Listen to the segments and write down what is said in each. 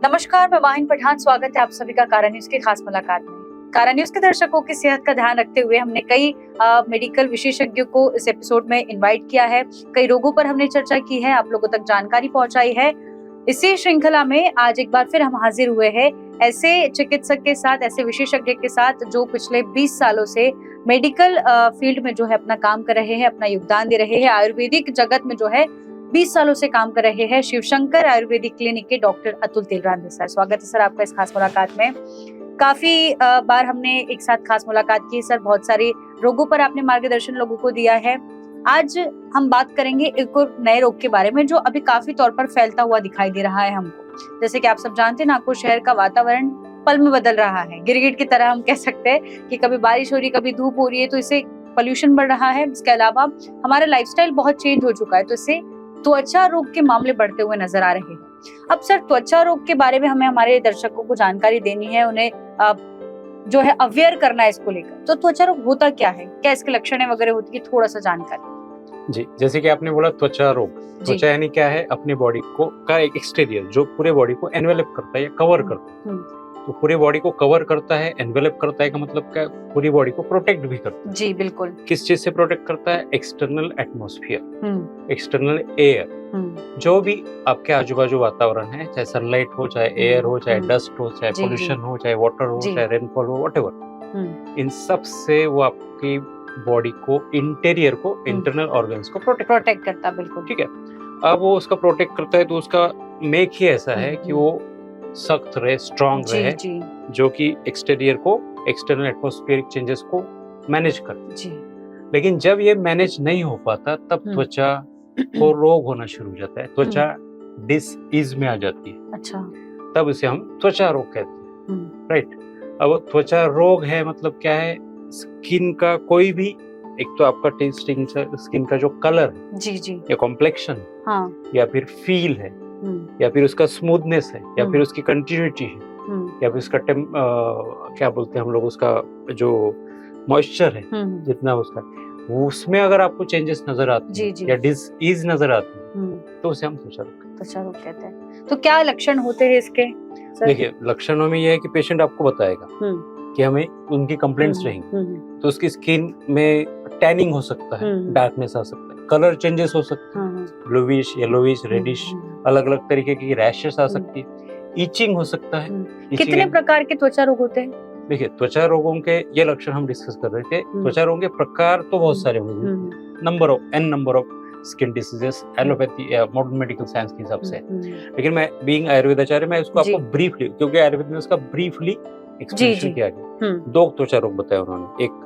नमस्कार, मैं माहिन पठान। स्वागत है आप सभी का कारा न्यूज की खास मुलाकात में। कारा न्यूज के दर्शकों की सेहत का ध्यान रखते हुए हमने कई मेडिकल विशेषज्ञों को इस एपिसोड में इनवाइट किया है। कई रोगों पर हमने चर्चा की है, आप लोगों तक जानकारी पहुंचाई है। इसी श्रृंखला में आज एक बार फिर हम हाजिर हुए हैं ऐसे चिकित्सक के साथ, ऐसे विशेषज्ञ के साथ जो पिछले 20 सालों से मेडिकल फील्ड में जो है अपना काम कर रहे हैं, अपना योगदान दे रहे हैं। आयुर्वेदिक जगत में जो है 20 सालों से काम कर रहे हैं शिवशंकर आयुर्वेदिक क्लिनिक के डॉक्टर अतुल तिलरांदे सर। स्वागत है सर आपका इस खास मुलाकात में। काफी बार हमने एक साथ खास मुलाकात की सर, बहुत सारे रोगों पर आपने मार्गदर्शन लोगों को दिया है। आज हम बात करेंगे एक और नए रोग के बारे में जो अभी काफी तौर पर फैलता हुआ दिखाई दे रहा है हमको। जैसे कि आप सब जानते हैं, नागपुर शहर का वातावरण पल में बदल रहा है। गिरगिट की तरह हम कह सकते हैं कि कभी बारिश हो रही, कभी धूप हो रही है, तो इससे पोल्यूशन बढ़ रहा है। इसके अलावा हमारा लाइफस्टाइल बहुत चेंज हो चुका है, तो इससे त्वचा रोग के मामले बढ़ते हुए नजर आ रहे हैं। अब सर, त्वचा रोग के बारे में हमें हमारे दर्शकों को जानकारी देनी है, उन्हें जो है अवेयर करना है इसको लेकर। तो त्वचा रोग होता क्या है, क्या इसके लक्षण वगैरह होती है, थोड़ा सा जानकारी। जी, जैसे कि आपने बोला त्वचा रोग, त्वचा यानी क्या है? अपने बॉडी को का एक एक्सटीरियर जो पूरे बॉडी को एनवेलप करता है या कवर करता है। तो पूरे बॉडी को कवर करता है, एनवेलप करता है का मतलब क्या? पूरी बॉडी को प्रोटेक्ट भी करता है। जी बिल्कुल। किस चीज से प्रोटेक्ट करता है? एक्सटर्नल एटमॉस्फेयर, एक्सटर्नल एयर, जो भी आपके आजू बाजू वातावरण है, चाहे सनलाइट हो, चाहे एयर हो, चाहे डस्ट हो, चाहे पोल्यूशन हो, चाहे वाटर हो, चाहे रेनफॉल हो, व्हाटएवर, इन सब से वो आपकी बॉडी को, इंटीरियर को, इंटरनल ऑर्गन्स को प्रोटेक्ट करता है। बिल्कुल ठीक है। अब वो उसका प्रोटेक्ट करता है तो उसका मेक ही ऐसा है कि वो सख्त रहे, स्ट्रांग रहे, जो कि एक्सटीरियर को, एक्सटर्नल एटमॉस्फेरिक चेंजेस को मैनेज करे। लेकिन जब ये मैनेज नहीं हो पाता तब त्वचा को रोग होना शुरू हो जाता है, त्वचा डिसीज में आ जाती है। अच्छा। तब इसे हम त्वचा रोग कहते हैं, राइट। अब त्वचा रोग है मतलब क्या है? स्किन का कोई भी, एक तो आपका टेस्टिंग स्किन का जो कलर है या कॉम्प्लेक्शन, या फिर फील है, या फिर उसका स्मूथनेस है, या फिर उसकी कंटिन्यूटी है, या फिर उसका क्या बोलते हैं हम लोग, उसका जो मॉइस्चर है जितना उसका, उसमें अगर आपको चेंजेस नजर आते हैं या डिसीज नजर आती है तो उसे हम त्वचा रोग कहते हैं। तो क्या लक्षण होते हैं इसके? देखिए, लक्षणों में यह है कि पेशेंट आपको बताएगा कि हमें उनकी कंप्लेंट्स रहेंगी। तो उसकी स्किन में टैनिंग हो सकता है, डार्कनेस आ सकता है, कलर चेंजेस हो सकते हैं, ब्लूइश, येलोइश, रेडिश, अलग अलग तरीके की रैशेस आ सकती है, ईचिंग हो सकता है। कितने प्रकार के त्वचा रोग होते हैं? देखिए, त्वचा रोगों के ये लक्षण हम डिस्कस कर रहे थे। त्वचा रोगों के प्रकार तो बहुत सारे होंगे, number of skin diseases, allopathy या मॉडर्न मेडिकल साइंस के हिसाब से। लेकिन मैं बीइंग आयुर्वेदाचार्य, मैं उसको आपको ब्रीफली, क्योंकि आयुर्वेद में उसका ब्रीफली एक्सप्लेनेशन किया गया। दो त्वचा रोग बताया उन्होंने। एक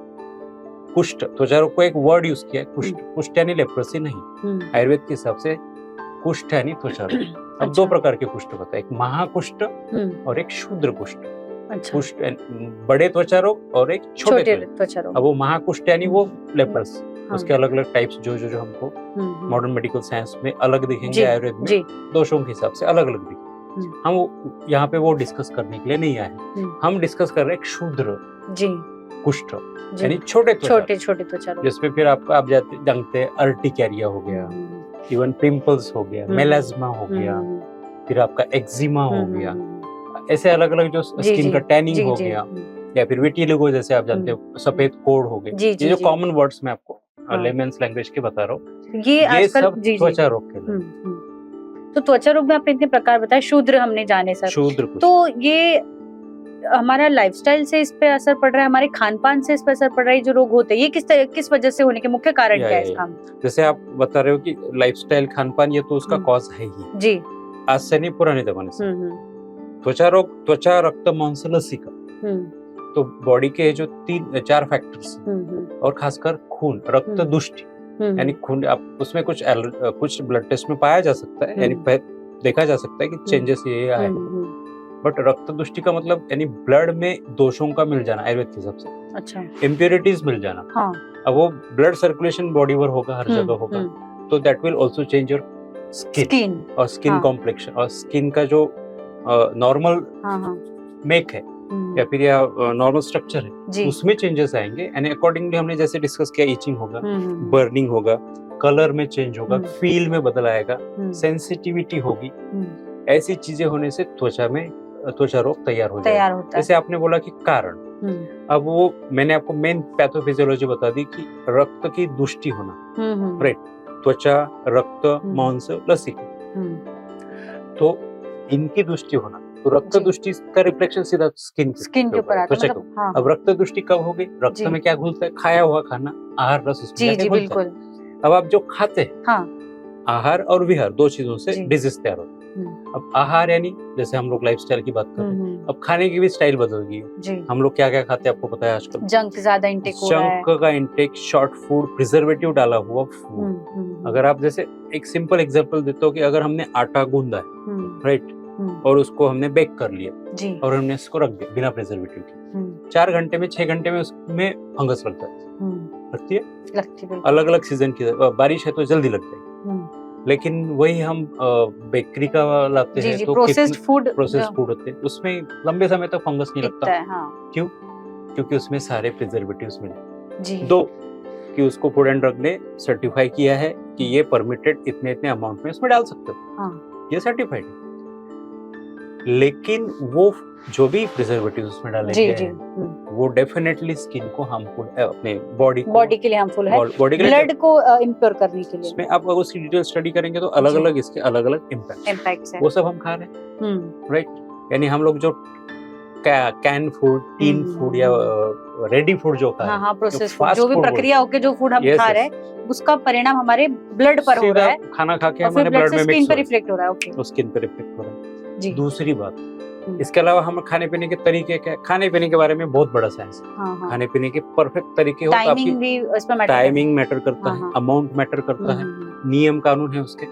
कुष्ठ त्वचा रोग को एक वर्ड यूज किया है, कुष्ठ। कुष्ठ यानी लेप्रोसी नहीं, आयुर्वेद के हिसाब से कुष्ठ यानी त्वचा रोग। अब दो प्रकार के कुष्ठ बताए, एक महाकुष्ठ और एक शूद्र कुष्ठ। कुष्ठ बड़े त्वचा रोग और एक छोटे त्वचा रोग। अब वो महाकुष्ठ यानी वो लेपर्स, उसके अलग अलग टाइप्स जो हमको मॉडर्न मेडिकल साइंस में अलग दिखेंगे, आयुर्वेद में दोषों के हिसाब से अलग अलग दिखेंगे। हम यहाँ पे वो डिस्कस करने के लिए नहीं आए, हम डिस्कस कर रहे हैं शूद्र कुष्ठ यानी छोटे त्वचा रोग, जिसमें फिर आप जानते हैं अर्टिकेरिया हो गया, इवन पिंपल्स हो गया, मेलाज्मा हो गया, फिर आपका एक्जिमा हो गया, ऐसे अलग अलग जो स्किन का टैनिंग हो गया, या फिर विटिलिगो जैसे आप जानते हो, सफेद कोढ़ हो गए। ये जो कॉमन वर्ड्स मैं आपको लेमन्स लैंग्वेज के बता रहा हूँ, ये सब त्वचा रोग के लिए। तो त्वचा रोग में आपने इतने प्रकार बताए। शूद्र हमने जाने सर, शूद्र तो ये हमारा लाइफस्टाइल से इस पे असर पड़ रहा है, हमारे खान पान से इस पे असर पड़ रहा है, जो रोग होते हैं ये किस वजह से होने के मुख्य कारण क्या है इसका? जैसे आप बता रहे हो कि लाइफस्टाइल, खान पान, ये तो उसका कॉज है ही जी, आज से नहीं पुराने जमाने से। त्वचा रोग, त्वचा रक्त मांस लसिका, तो बॉडी के जो 3-4 फैक्टर्स, और खासकर खून, रक्त दुष्टि यानी खून, आप उसमें कुछ ब्लड टेस्ट में पाया जा सकता है, यानी देखा जा सकता है कि चेंजेस ये आए। बट रक्त दुष्टि का मतलब यानी ब्लड में दोषों का मिल जाना, आयुर्वेद के हिसाब से। अच्छा। इम्प्योरिटीज मिल जाना। हाँ। अब वो ब्लड सर्कुलेशन बॉडी पर होगा, हर जगह होगा, तो that will also change your skin और स्किन कॉम्प्लेक्शन, और स्किन का जो नॉर्मल मेक है या फिर नॉर्मल स्ट्रक्चर है, उसमें चेंजेस आएंगे। एंड अकॉर्डिंगली हमने जैसे डिस्कस किया, ईचिंग होगा, बर्निंग होगा, कलर में चेंज होगा, फील में बदल आएगा, सेंसिटिविटी होगी, ऐसी चीजें होने से त्वचा रोग तैयार हो जाए। तैयार होता है। जैसे आपने बोला कि कारण, अब वो मैंने आपको मेन पैथोफिजियोलॉजी बता दी कि रक्त की दुष्टि होना, राइट, त्वचा, रक्त, मांस, लसीका, तो इनकी दुष्टि होना, तो रक्त दुष्टि का रिफ्लेक्शन सीधा स्किन के ऊपर आता है, मतलब हाँ। अब रक्त दुष्टि कब होगी? रक्त में क्या घुलता है? खाया हुआ खाना, आहार रस उसमें जाके घुलता है। अब आप जो खाते हैं, हाँ, आहार और विहार, दो चीजों से डिजीज तैयार होता है। अब आहार यानी जैसे हम लोग लाइफस्टाइल की बात कर रहे हैं, अब खाने की भी स्टाइल बदल गई है। हम लोग क्या क्या खाते हैं आपको पता है आजकल? जंक ज्यादा इंटेक हो रहा है। जंक का इंटेक, शॉर्ट फूड, प्रिजर्वेटिव डाला हुआ फूड। अगर आप जैसे एक सिंपल एग्जांपल देते हो कि अगर हमने आटा गूंदा है, राइट, और उसको हमने बेक कर लिया और हमने इसको रख दिया बिना प्रिजर्वेटिव के, 4 घंटे में 6 घंटे में उसमें फंगस लग जाती है। लगती है? अलग अलग सीजन की, बारिश है तो जल्दी लग जाएगी। लेकिन वही हम बेकरी का लाते हैं तो प्रोसेस्ड फूड होते हैं, उसमें लंबे समय तक फंगस नहीं लगता है। हाँ। क्यों? क्योंकि उसमें सारे प्रिजर्वेटिव्स मिले। दो, कि उसको फूड एंड ड्रग ने सर्टिफाई किया है कि ये परमिटेड इतने अमाउंट में उसमें डाल सकते हो। हाँ। ये सर्टिफाइड है। लेकिन वो जो भी प्रिजर्वेटिव उसमें डाले गए वो डेफिनेटली स्किन को हार्मफुल है, अपने बॉडी के लिए हार्मफुल है, बॉडी के ब्लड को इम्प्योर करने के लिए। इसमें आप अगर उसकी डिटेल स्टडी करेंगे तो अलग अलग इसके अलग अलग इम्पैक्ट्स हैं। वो सब हम खा रहे हैं, राइट, यानी हम लोग जो कैन फूड, टीन फूड या रेडी फूड जो खा रहे हैं, प्रोसेस फूड, जो भी प्रक्रिया होके जो फूड हम खा रहे हैं, उसका परिणाम हमारे ब्लड पर हो रहा है। खाना खा के हमारे ब्लड में स्किन पर रिफ्लेक्ट हो रहा है। ओके, स्किन पर रिफ्लेक्ट हो रहा है। दूसरी बात, इसके अलावा हम खाने पीने के तरीके, खाने पीने के बारे में बहुत बड़ा साइंस है। हाँ। खाने पीने के परफेक्ट तरीके हो, टाइमिंग मैटर करता है, अमाउंट मैटर करता है, नियम कानून है उसके,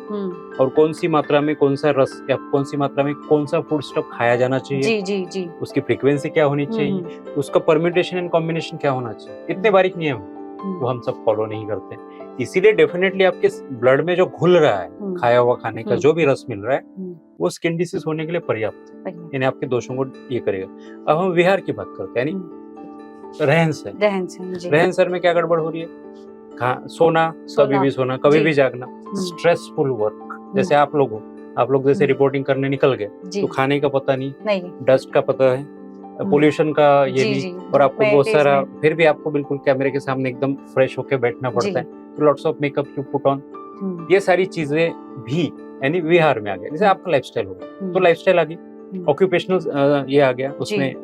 और कौन सी मात्रा में कौन सा रस या कौन सी मात्रा में कौन सा फूड स्टॉक खाया जाना चाहिए, जी, उसकी फ्रीक्वेंसी क्या होनी चाहिए, उसका परम्यूटेशन एंड कॉम्बिनेशन क्या होना चाहिए, इतने बारीक नियम वो हम सब फॉलो नहीं करते। इसीलिए डेफिनेटली आपके ब्लड में जो घुल रहा है खाया हुआ खाने का जो भी रस मिल रहा है वो स्किन डिसीज होने के लिए पर्याप्त है, यानी आपके दोषों को ये करेगा। अब हम विहार की बात करते हैं, यानी रहन सहन में क्या गड़बड़ हो रही है? सोना, कभी भी सोना, कभी भी जागना, स्ट्रेसफुल वर्क, जैसे आप लोग जैसे रिपोर्टिंग करने निकल गए तो खाने का पता नहीं, डस्ट का पता है, पोल्यूशन का ये नहीं, और आपको बहुत सारा, फिर भी आपको बिल्कुल कैमरे के सामने एकदम फ्रेश होके बैठना पड़ता है, तो lots of makeup you put on, ये सारी चीजें भी यानी विहार में आ गया। जैसे आपका लाइफस्टाइल हो गया तो लाइफस्टाइल आ गई, ऑक्यूपेशनल ये आ गया, उसमें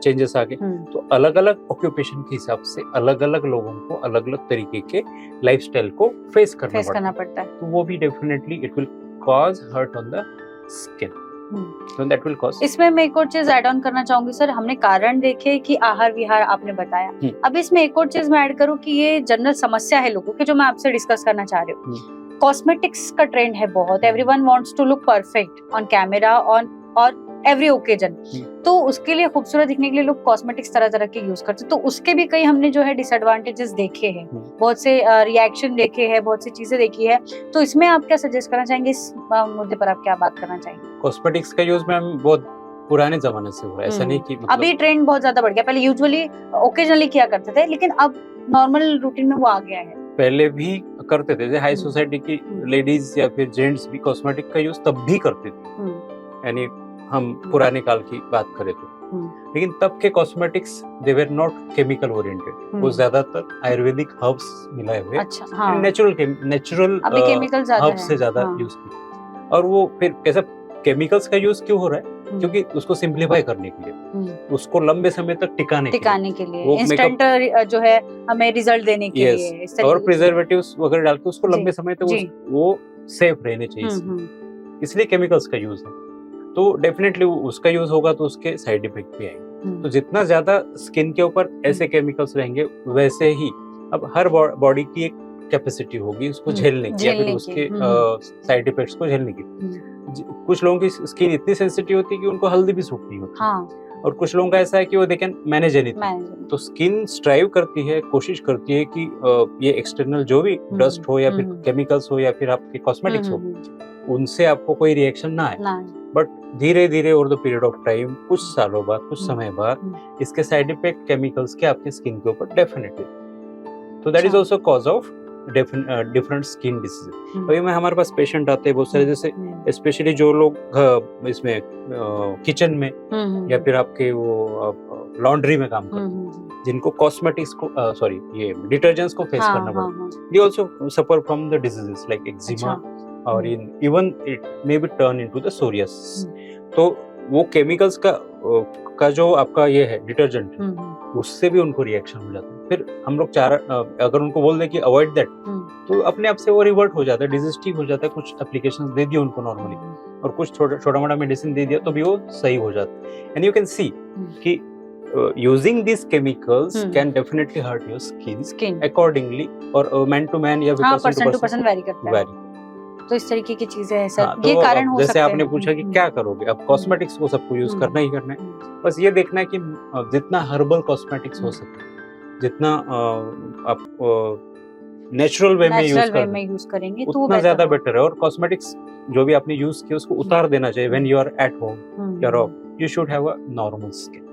चेंजेस आ गए, तो अलग अलग ऑक्यूपेशन के हिसाब से अलग अलग लोगों को अलग अलग तरीके के लाइफस्टाइल को फेस करना पड़ता है, तो वो भी definitely it will cause hurt on the skin. So that will cause. इसमें मैं एक और चीज ऐड ऑन करना चाहूंगी सर, हमने कारण देखे कि आहार विहार आपने बताया, अब इसमें एक और चीज मैं ऐड करूं कि ये जनरल समस्या है लोगों की जो मैं आपसे डिस्कस करना चाह रही हूँ। कॉस्मेटिक्स का ट्रेंड है बहुत, everyone wants to look perfect on camera और एवरी ओकेजन, तो उसके लिए खूबसूरत दिखने के लिए लोग कॉस्मेटिक्स तरह तरह के यूज करते हैं, तो उसके भी कई हमने जो है डिसएडवांटेजेस देखे हैं, बहुत से रिएक्शन देखे हैं, बहुत सी चीजें देखी है, तो इसमें आप क्या सजेस्ट करना चाहेंगे, इस मुद्दे पर आप क्या बात करना चाहेंगे? कॉस्मेटिक्स का यूज में बहुत पुराने जमाने से हुआ है, ऐसा नहीं कि मतलब अभी ट्रेंड बहुत ज्यादा बढ़ गया, पहले यूजुअली ओकेजनली किया करते थे, लेकिन अब नॉर्मल रूटीन में वो आ गया है। पहले भी करते थे, जैसे हाई सोसाइटी की लेडीज या फिर जेंट्स भी कॉस्मेटिक का यूज तब भी करते थे, यानी हम पुराने काल की बात करें तो, लेकिन तब के cosmetics they were not chemical oriented, वो ज्यादातर आयुर्वेदिक हर्ब्स मिलाए हुए, नेचुरल हर्ब्स से ज्यादा यूज किए, और वो फिर कैसा केमिकल्स का यूज क्यों हो रहा है? क्योंकि उसको सिंप्लीफाई करने के लिए, उसको लंबे समय तक टिकाने के लिए, इंस्टेंट जो है हमें रिजल्ट देने के लिए, और प्रिजर्वेटिव्स वगैरह डाल के उसको लंबे समय तक वो सेफ रहने चाहिए, इसलिए केमिकल्स का यूज है। तो डेफिनेटली उसका यूज होगा तो उसके साइड इफेक्ट भी आएंगे, तो जितना ज्यादा स्किन के ऊपर ऐसे केमिकल्स रहेंगे वैसे ही अब हर बॉडी की एक कैपेसिटी होगी उसको झेलने की या फिर उसके साइड इफेक्ट्स को झेलने की। कुछ लोगों की स्किन इतनी सेंसिटिव होती है कि उनको हल्दी भी सूट नहीं होती, और कुछ लोगों का ऐसा है कि वो दे कैन मैनेज एनीथिंग, तो स्किन स्ट्राइव करती है, कोशिश करती है कि ये एक्सटर्नल जो भी डस्ट हो या फिर केमिकल्स हो या फिर आपके कॉस्मेटिक्स हो उनसे आपको कोई रिएक्शन ना आए, बट धीरे धीरे over the period of time, कुछ सालों बाद, कुछ समय बाद इसके साइड इफेक्ट केमिकल्स के आपके स्किन के ऊपर डेफिनेटली, तो that is also cause of different skin disease. अभी मैं हमारे पास पेशेंट आते हैं बहुत सारे, जैसे स्पेशली जो लोग इसमें किचन में या फिर आपके वो लॉन्ड्री में काम करते हैं, जिनको कॉस्मेटिक्स को सॉरी ये डिटर्जेंट्स को फेस करना पड़ता है, they also suffer from the diseases like eczema और even it may be turn into the psoriasis. तो वो केमिकल्स का जो आपका ये है डिटर्जेंट, उससे भी उनको रिएक्शन हो जाता है। फिर हम लोग अगर उनको बोल दें कि अवॉइड दैट, तो अपने आप से वो रिवर्ट हो जाता है, डिजीज ठीक हो जाता है। कुछ एप्लीकेशंस दे दिए उनको नॉर्मली और कुछ छोटा मोटा मेडिसिन दे दिया तो भी वो सही हो जाता है। एंड यू कैन सी कि using these chemicals can definitely hurt your skin accordingly or man to man या person to person vary करता है। तो इस तरीके की चीजें हैं सर, ये कारण हो सकते हैं। जैसे आपने पूछा कि क्या करोगे, अब कॉस्मेटिक्स को सबको यूज करना ही करना है। बस ये देखना है कि जितना हर्बल कॉस्मेटिक्स हो सके, जितना आप नेचुरल वे में यूज करेंगे तो उतना ज्यादा बेटर है। और कॉस्मेटिक्स जो भी आपने यूज किया उसको उतार देना चाहिए। When you are at home you should have a normal skin.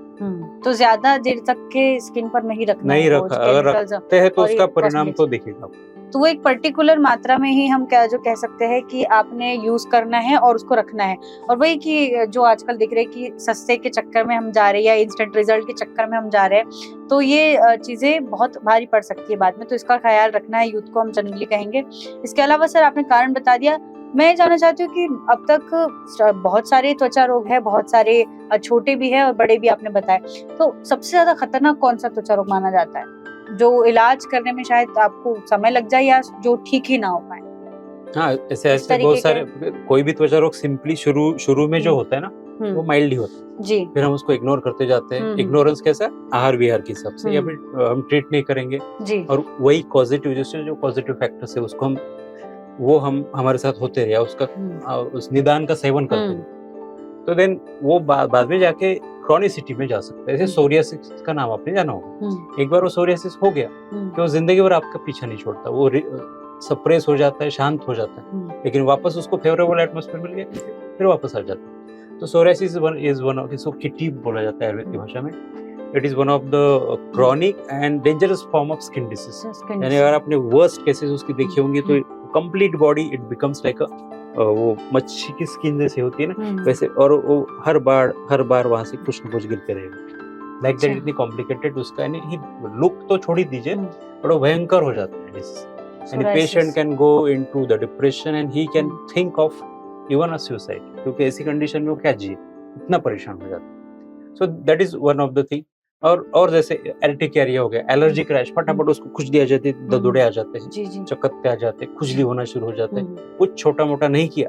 तो ज्यादा देर तक के स्किन पर नहीं रखना, अगर रखते हैं तो उसका परिणाम तो दिखेगा। तो वो एक पर्टिकुलर मात्रा में ही हम जो कह सकते हैं कि आपने यूज करना है और उसको रखना है। और वही कि जो आजकल दिख रहे हैं कि सस्ते के चक्कर में हम जा रहे हैं या इंस्टेंट रिजल्ट के चक्कर में हम जा रहे हैं, तो ये चीजें बहुत भारी पड़ सकती है बाद में। तो इसका ख्याल रखना है यूथ को, हम जनरली कहेंगे। इसके अलावा सर आपने कारण बता दिया, मैं जानना चाहती हूँ कि अब तक बहुत सारे त्वचा रोग है, बहुत सारे छोटे भी है और बड़े भी आपने बताए, तो सबसे ज्यादा खतरनाक कौन सा त्वचा रोग माना जाता है जो इलाज करने में शायद आपको समय लग जाए या जो ठीक ही ना हो पाए? हाँ, ऐसे बहुत सारे, कोई भी त्वचा रोग सिंपली शुरू में जो होता है ना वो माइल्ड ही होता है जी। फिर हम उसको इग्नोर करते जाते हैं। इग्नोरेंस कैसा, आहार विहार के हिसाब से, या फिर हम ट्रीट नहीं करेंगे जी। और वही पॉजिटिव जो पॉजिटिव फैक्टर्स है उसको हम हमारे साथ होते रहे, उस निदान का सेवन करते हैं, तो देन वो बाद में जाके क्रॉनिसिटी में जा सकता है। जैसे सोरियासिस का नाम आपने जाना होगा। एक बार वो सोरियासिस हो गया तो वो जिंदगी भर आपका पीछा नहीं छोड़ता, वो सप्रेस हो जाता है, शांत हो जाता है, लेकिन वापस उसको फेवरेबल एटमॉस्फेयर मिल गया फिर वापस आ जाता है। तो सोरियासिस इज वन ऑफ, इसको किटी बोला जाता है आयुर्वेद की भाषा में। It is one of the chronic and dangerous form of skin disease. यानी अगर आपने वर्स्ट केसेस उसकी देखी होंगी तो complete body it becomes like वो मच्छी की स्किन जैसे होती है ना वैसे, और वो हर बार वहां से कुछ न कुछ गिरते रहेगा। लाइक दैट इतनी कॉम्प्लिकेटेड उसका, यानी लुक तो छोड़ ही दीजिए, बड़ा भयंकर हो जाता है disease. And patient can go into the depression and he can think of even a suicide, क्योंकि ऐसी कंडीशन में वो क्या जिए, इतना परेशान हो जाता है। So that is one of the thing. और जैसे एर्टिकेरिया हो गया, एलर्जिक रैश, फटाफट उसको खुजली आ जाती है, ददुड़े आ जाते हैं, चकत्ते आ जाते हैं, खुजली होना शुरू हो जाता है। कुछ छोटा मोटा नहीं किया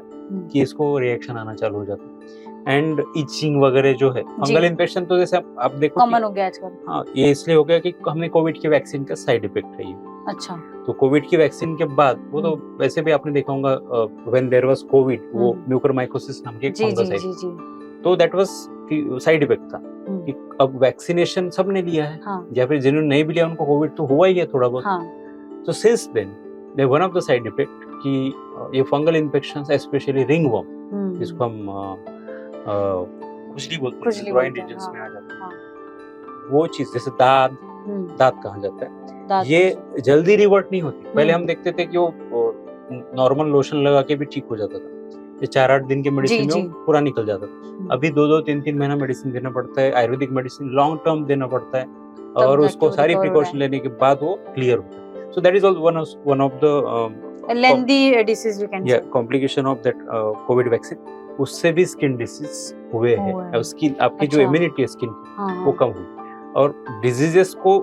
कि इसको रिएक्शन आना चालू हो जाता है। एंड इचिंग वगैरह जो है, फंगल इन्फेक्शन तो जैसे आप देखो कॉमन हो गया आजकल। हाँ, ये इसलिए हो गया कि हमने कोविड की वैक्सीन का साइड इफेक्ट है ये। अच्छा, तो कोविड की वैक्सीन के बाद वो तो वैसे भी आपने देखा होगा, व्हेन देयर वाज कोविड, वो म्यूकरमाइकोसिस नाम की एक फंगस है, तो दैट वाज साइड इफेक्ट था कि अब वैक्सीनेशन सबने लिया है, या फिर जिन्होंने नहीं भी लिया उनको कोविड तो हुआ ही है थोड़ा बहुत। तो since then they one of the side effect कि ये फंगल इन्फेक्शंस, स्पेशली रिंगवर्म, जिसको हम खुजली बोलते हैं, ग्रॉइन रीजन्स में आ जाता है, वो चीज जैसे दांत कहा जाता है, ये जल्दी रिवर्ट नहीं होती। पहले हम देखते थे कि वो नॉर्मल लोशन लगा के भी ठीक हो जाता था, ये 4-8 दिन के मेडिसिन में पूरा निकल जाता था। अभी 2-2, 3-3 महीना मेडिसिन देना पड़ता है, आयुर्वेदिक मेडिसिन लॉन्ग टर्म देना पड़ता है, और उसको सारी प्रिकॉशन लेने के बाद वो क्लियर होता है। So that is one of the lengthy disease you can say, complication of that Covid vaccine. उससे भी स्किन डिसीज हुए हैं, उसकी आपकी जो इम्यूनिटी है स्किन की वो कम हुई, और डिजीजेस को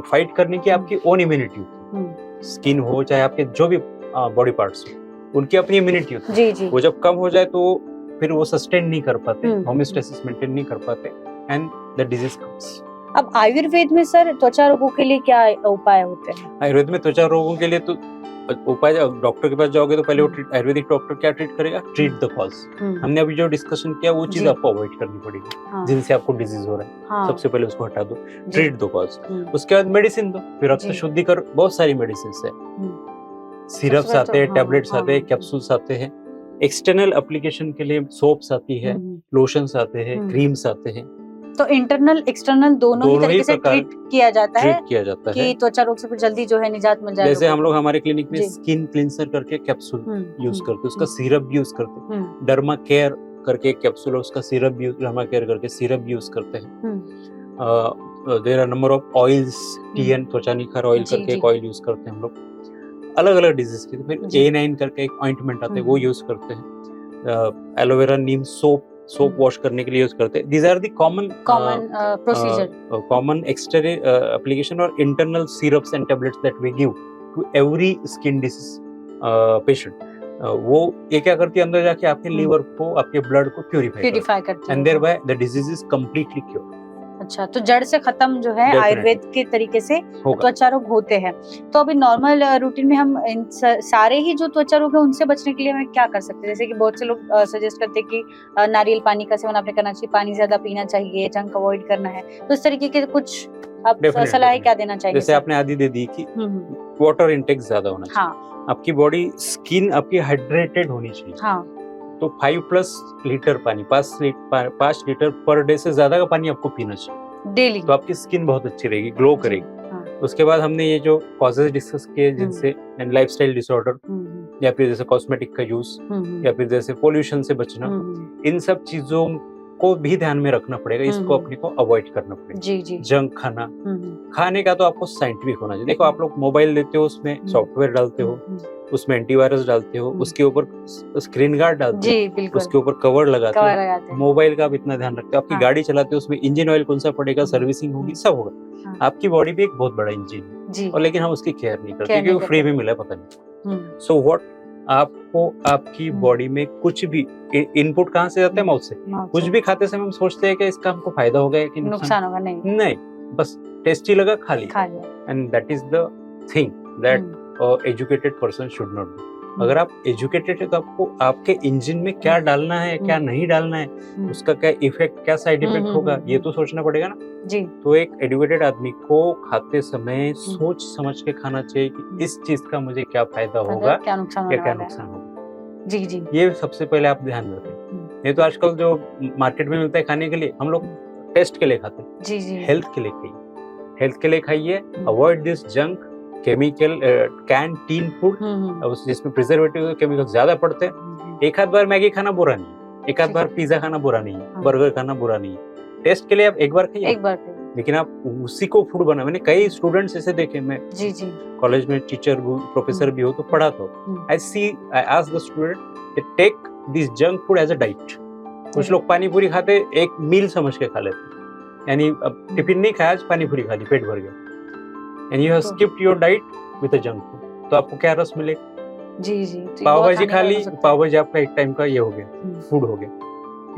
फाइट करने की आपकी ओन इम्यूनिटी होती है। स्किन हो चाहे आपके जो भी बॉडी पार्ट्स हो, उनकी अपनी इम्यूनिटी होती है। वो जब कम हो जाए तो फिर वो सस्टेन नहीं कर पाते, होमियोस्टेसिस मेंटेन नहीं कर पाते, एंड द डिजीज कम्स। अब आयुर्वेद में सर त्वचा रोगों के लिए क्या उपाय होते हैं? आयुर्वेद में त्वचा रोगों के लिए तो उपाय, डॉक्टर के पास जाओगे तो पहले वो आयुर्वेदिक डॉक्टर क्या ट्रीट करेगा? Treat the cause. हमने अभी जो डिस्कशन किया वो चीज आपको अवॉइड करनी पड़ेगी। जिनसे आपको डिजीज हो रहा है सबसे पहले उसको हटा दो, ट्रीट द कॉज। उसके बाद मेडिसिन दो, फिर रक्त शुद्धि कर, बहुत सारी मेडिसिन है, सिरप्स आते हैं, टैबलेट्स आते हैं, कैप्सूल्स आते हैं, एक्सटर्नल एप्लीकेशन के लिए सोप्स आती है, लोशंस आते हैं, क्रीम्स आते हैं। तो इंटरनल एक्सटर्नल दोनों ही दोनों ही तरीके से प्रकार ट्रीट किया जाता है ट्रीट किया जाता है। कि त्वचा रोग से फिर जल्दी जो है निजात मिल जाए जैसे लोगों हम लोग हमारे क्लिनिक में जी। स्किन क्लिंसर करके कैप्सूल यूज करते हैं, उसका हम्म, सिरप भी यूज करते हैं। हम्म, डर्मा केयर करके एक कैप्सूल है, उसका सिरप भी डर्मा केयर करके सिरप भी यूज करते हैं। There are number of oils, TN त्वचा निखार ऑयल जी, करके जी। एक ऑयल यूज करते हैं हम लोग अलग अलग डिजीज के। फिर जी। A9 करके एक ऑइंटमेंट आता है, वो हम्म। यूज करते हैं। Aloe vera neem soap hmm. Wash करने के लिए यूज करते हैं। These are the common procedure common exterior application or internal syrups and tablets that we give to every skin disease patient. वो ये क्या करती है, अंदर जाके आपके लीवर को, आपके ब्लड को प्यूरिफाई करती एंड है। Thereby the disease is completely cure अच्छा, तो जड़ से खत्म जो है Definitely. आयुर्वेद के तरीके से होगा। त्वचा रोग होते हैं। तो अभी नॉर्मल रूटीन में हम इन सारे ही जो त्वचा रोग है उनसे बचने के लिए हमें क्या कर सकते हैं? जैसे कि बहुत से लोग सजेस्ट करते हैं कि नारियल पानी का सेवन आपने करना चाहिए, पानी ज्यादा पीना चाहिए, जंक अवॉइड करना है। तो इस तरीके के कुछ आप Definitely, सलाह definitely. क्या देना चाहिए? जैसे आपने आदि दे दी कि वाटर इंटेक ज्यादा होना चाहिए। हाँ आपकी बॉडी स्किन आपकी हाइड्रेटेड होनी चाहिए। हाँ तो 5+ लीटर पानी, 5 लीटर पर डे से ज्यादा का पानी आपको पीना चाहिए, डेली। तो आपकी स्किन बहुत अच्छी रहेगी, ग्लो करेगी। हाँ। उसके बाद हमने ये जो कॉजेज डिस्कस किए, जिनसे लाइफस्टाइल डिसऑर्डर या फिर जैसे कॉस्मेटिक का यूज या फिर जैसे पोल्यूशन से बचना, इन सब चीजों को भी ध्यान में रखना पड़ेगा। इसको अपने को अवॉइड करना पड़ेगा। जी जी। जंक खाना, खाने का तो आपको साइंटिफिक होना चाहिए। देखो आप लोग मोबाइल लेते हो, उसमें सॉफ्टवेयर डालते हो, उसमें एंटीवायरस डालते हो, उसके ऊपर स्क्रीन गार्ड डालते हो, जी बिल्कुल, उसके ऊपर कवर लगाते हो। हो। मोबाइल का आप इतना ध्यान रखते हो। आपकी हाँ। गाड़ी चलाते हो, उसमें इंजन ऑयल कौन सा पड़ेगा, सर्विसिंग होगी, सब होगा। हाँ। आपकी बॉडी भी एक बहुत बड़ा इंजन है, जी। और लेकिन हम उसकी केयर नहीं करते Care क्योंकि वो नहीं फ्री करते। में मिला है, पता नहीं। सो व्हाट, आपको आपकी बॉडी में कुछ भी इनपुट कहाँ से जाता है? माउथ से। कुछ भी खाते समय हम सोचते हैं कि इसका हमको फायदा होगा कि नुकसान होगा, नहीं, बस टेस्टी लगा, खा लिया। And that is the thing that educated person should not do. अगर आप एजुकेटेड है तो आपको आपके इंजन में क्या डालना है, क्या नहीं डालना है, उसका क्या इफेक्ट, क्या साइड इफेक्ट होगा, ये तो सोचना पड़ेगा ना जी। तो एक एजुकेटेड आदमी को खाते समय सोच समझ के खाना चाहिए कि इस चीज का मुझे क्या फायदा होगा, क्या नुकसान या क्या नुकसान होगा। जी जी। ये सबसे पहले आप ध्यान रखें। ये तो आजकल जो मार्केट में मिलता है खाने के लिए, हम लोग टेस्ट के लिए खाते हैं। जी जी। हेल्थ के लिए खाइए, हेल्थ के लिए खाइए। Avoid this junk chemical canteen food, जिसमें प्रिजर्वेटिव केमिकल ज्यादा पड़ते हैं। एक आध बार मैगी खाना बुरा नहीं है, एक आध बार पिज्जा खाना बुरा नहीं है, बर्गर खाना बुरा नहीं है। टेस्ट के लिए आप एक बार खाइए, लेकिन आप उसी को फूड बना। मैंने कई स्टूडेंट्स ऐसे देखे, मैं जी जी कॉलेज में टीचर प्रोफेसर भी हो तो पढ़ाता हूँ। I ask the student take this junk food as a diet. कुछ लोग पानी पूरी खाते एक मील समझ के खा लेते, यानी अब टिफिन नहीं खाया, आज पानी पूरी खा ली, पेट भर गया, and you have skipped your diet with a junk food. तो आपको क्या रस मिलेगा? जी जी। पाव भाजी खा ली, पाव भाजी आपका एक टाइम का ये हो गया, फूड हो गया।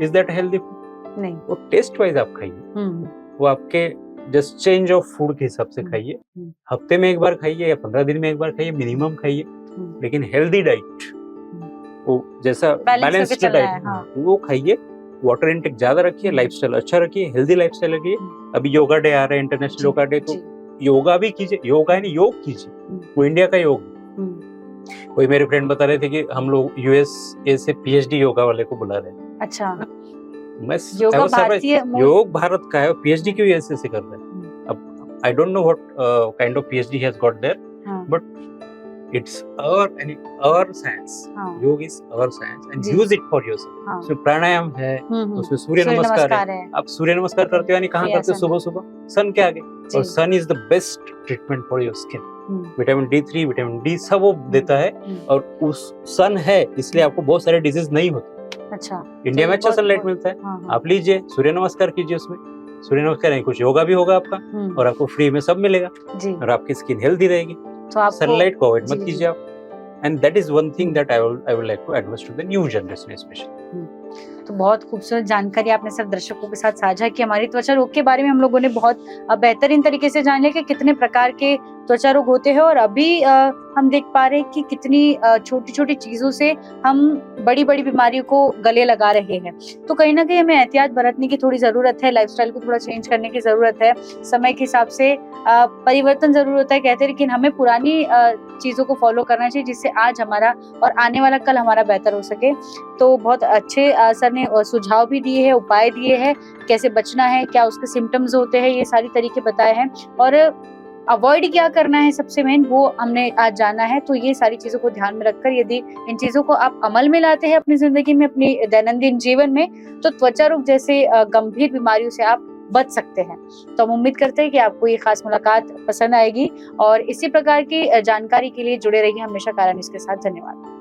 Is that healthy food? नहीं। वो टेस्ट वाइज आप खाइए, वो आपके जस्ट चेंज ऑफ फूड के हिसाब से खाइए। हफ्ते में एक बार खाइए या 15 दिन में एक बार खाइए, मिनिमम खाइए, लेकिन हेल्दी डाइट, वो जैसा बैलेंस्ड डाइट वो खाइए। वाटर इनटेक ज्यादा रखिए, लाइफस्टाइल अच्छा रखिए, हेल्दी लाइफस्टाइल रखिए। अभी योगा डे आ रहा है, इंटरनेशनल योगा डे, तो योगा भी कीजिए। योगा यानी योग कीजिए, वो इंडिया का योग। कोई मेरे फ्रेंड बता रहे थे कि हम लोग यूएसए से पीएचडी योगा वाले को बुला रहे हैं। अच्छा। मैं योग भारत का है, पीएचडी क्यों यूएसए से कर रहे हैं? अब I don't know what kind of PhD he has got there, but it's our science. योग is our science and use it for yourself. उसमें प्राणायाम है, उसमें सूर्य नमस्कार है। आप सूर्य नमस्कार करते हो यानी कहाँ करते हो? सुबह सुबह सन के आगे। और sun is the best treatment for your skin. Vitamin D3, vitamin D सब वो देता है, और उस सन है इसलिए आपको बहुत सारे डिजीज नहीं होते। अच्छा, इंडिया में अच्छा सनलाइट मिलता है, आप लीजिए, सूर्य नमस्कार कीजिए। उसमें सूर्य नमस्कार नहीं, कुछ योगा भी होगा आपका, और आपको फ्री में सब मिलेगा, और आपकी स्किन हेल्दी रहेगी। तो सनलाइट को अवॉइड मत कीजिए आप। And that is one thing that I would like to advice to the new generation specially. तो बहुत खूबसूरत जानकारी आपने सब दर्शकों के साथ साझा की। हमारी त्वचा रोग के बारे में हम लोगों ने बहुत बेहतरीन तरीके से जान लिया कि कितने प्रकार के त्वचा रोग होते हैं, और अभी हम देख पा रहे हैं कि कितनी छोटी छोटी चीजों से हम बड़ी बड़ी बीमारियों को गले लगा रहे हैं। तो कहीं ना कहीं हमें एहतियात बरतने की थोड़ी जरूरत है, लाइफस्टाइल को थोड़ा चेंज करने की जरूरत है, समय के हिसाब से परिवर्तन जरूर होता है कहते हैं, लेकिन हमें पुरानी चीजों को फॉलो करना चाहिए जिससे आज हमारा और आने वाला कल हमारा बेहतर हो सके। तो बहुत अच्छे सर ने सुझाव भी दिए हैं, उपाय दिए हैं, कैसे बचना है, क्या उसके सिम्टम्स होते हैं, ये सारी तरीके बताए हैं और अवॉइड क्या करना है सबसे मेन वो हमने आज जाना है। तो ये सारी चीजों को ध्यान में रखकर यदि इन चीजों को आप अमल में लाते हैं अपनी जिंदगी में, अपनी दैनंदिन जीवन में, तो त्वचा रोग जैसे गंभीर बीमारियों से आप बच सकते हैं। तो हम उम्मीद करते हैं कि आपको ये खास मुलाकात पसंद आएगी और इसी प्रकार की जानकारी के लिए जुड़े रहिए हमेशा कारा न्यूज़ के साथ। धन्यवाद।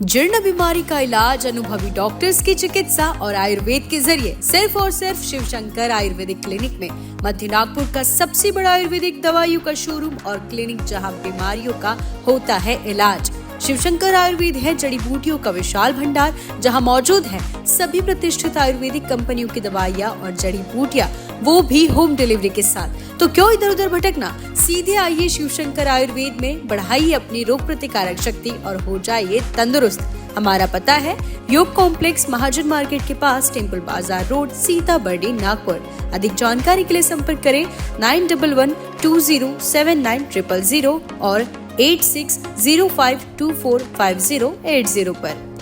जीर्ण बीमारी का इलाज अनुभवी डॉक्टर्स की चिकित्सा और आयुर्वेद के जरिए सिर्फ और सिर्फ शिवशंकर आयुर्वेदिक क्लिनिक में। मध्य नागपुर का सबसे बड़ा आयुर्वेदिक दवाइयों का शोरूम और क्लिनिक जहां बीमारियों का होता है इलाज। शिवशंकर आयुर्वेद है जड़ी बूटियों का विशाल भंडार जहां मौजूद है सभी प्रतिष्ठित आयुर्वेदिक कंपनियों की दवाइयां और जड़ी बूटियां, वो भी होम डिलीवरी के साथ। तो क्यों इधर उधर भटकना, सीधे आइए शिवशंकर आयुर्वेद में, बढ़ाइए अपनी रोग प्रतिकारक शक्ति और हो जाइए तंदुरुस्त। हमारा पता है योग कॉम्प्लेक्स, महाजन मार्केट के पास, टेम्पल बाजार रोड, सीताबर्डी, नागपुर। अधिक जानकारी के लिए संपर्क करें 9112079000 और 8605245080 पर।